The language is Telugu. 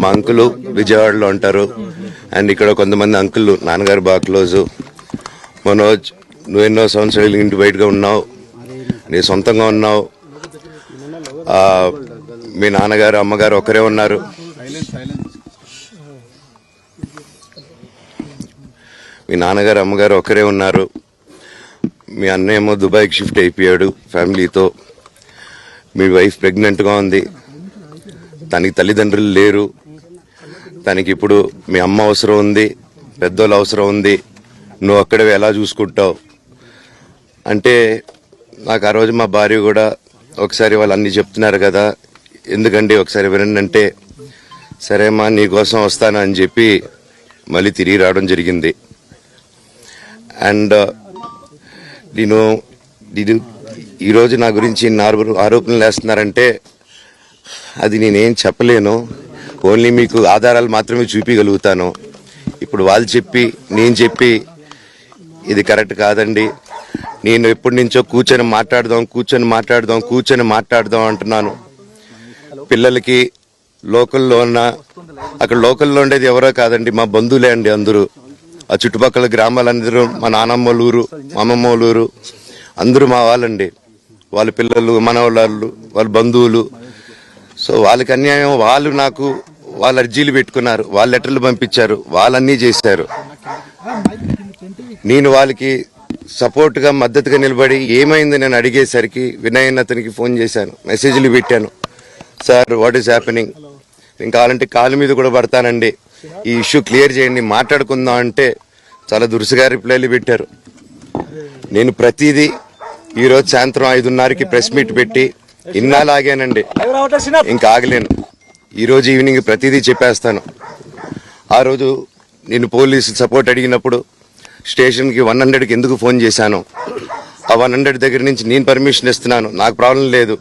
మా అంకులు విజయవాడలో ఉంటారు. అండ్ ఇక్కడ కొంతమంది అంకులు నాన్నగారు బాగా క్లోజు. మనోజ్, నువ్వు ఎన్నో సంవత్సరాలు ఇంటి బయటగా ఉన్నావు, నీ సొంతంగా ఉన్నావు. మీ నాన్నగారు అమ్మగారు ఒకరే ఉన్నారు. మీ నాన్నగారు అమ్మగారు ఒకరే ఉన్నారు. మీ అన్నయ్య ఏమో దుబాయ్కి షిఫ్ట్ అయిపోయాడు ఫ్యామిలీతో. మీ వైఫ్ ప్రెగ్నెంట్గా ఉంది. తనకి తల్లిదండ్రులు లేరు. తనకి ఇప్పుడు మీ అమ్మ అవసరం ఉంది, పెద్దోళ్ళు అవసరం ఉంది. నువ్వు అక్కడే ఎలా చూసుకుంటావు అంటే, నాకు ఆ రోజు మా భార్య కూడా ఒకసారి వాళ్ళు అన్నీ చెప్తున్నారు కదా, ఎందుకండి ఒకసారి వినండి అంటే, సరేమ్మా నీకోసం వస్తాను అని చెప్పి మళ్ళీ తిరిగి రావడం జరిగింది. అండ్ నేను ఈరోజు నా గురించి ఆరోపణలు వేస్తున్నారంటే అది నేనేం చెప్పలేను. ఓన్లీ మీకు ఆధారాలు మాత్రమే చూపించగలుగుతాను. ఇప్పుడు వాళ్ళు చెప్పి నేను చెప్పి ఇది కరెక్ట్ కాదండి, నేను ఎప్పటి నుంచో కూర్చొని మాట్లాడదాం అంటున్నాను. పిల్లలకి లోకల్లో అక్కడ లోకల్లో ఉండేది ఎవరో కాదండి, మా బంధువులే అండి అందరూ. ఆ చుట్టుపక్కల గ్రామాలందరూ మా నానమ్మోళ్ళ ఊరు, మా అమ్మమ్మోళ్ళ ఊరు అందరూ మా వాళ్ళండి. వాళ్ళ పిల్లలు, మనవాళ్ళు, వాళ్ళ బంధువులు. సో వాళ్ళకి అన్యాయం, వాళ్ళ అర్జీలు పెట్టుకున్నారు, వాళ్ళ లెటర్లు పంపించారు, వాళ్ళన్నీ చేశారు. నేను వాళ్ళకి సపోర్ట్గా మద్దతుగా నిలబడి ఏమైంది నేను అడిగేసరికి వినయ్ అతనికి ఫోన్ చేశాను, మెసేజ్లు పెట్టాను. సార్ వాట్ ఈస్ హ్యాపెనింగ్, నేను కావాలంటే కాలు మీద కూడా పడతానండి, ఈ ఇష్యూ క్లియర్ చేయండి, మాట్లాడుకుందాం అంటే చాలా దురుసుగా రిప్లైలు పెట్టారు. నేను ప్రతిదీ ఈరోజు సాయంత్రం 5:30కి ప్రెస్ మీట్ పెట్టి ఇన్నాళ్ళు ఆగానండి, ఇంకా ఆగలేను. ఈరోజు ఈవినింగ్ ప్రతిదీ చెప్పేస్తాను. ఆ రోజు నేను పోలీసు సపోర్ట్ అడిగినప్పుడు స్టేషన్కి 100కి ఎందుకు ఫోన్ చేశాను, ఆ 100 దగ్గర నుంచి నేను పర్మిషన్ ఇస్తున్నాను, నాకు ప్రాబ్లం లేదు,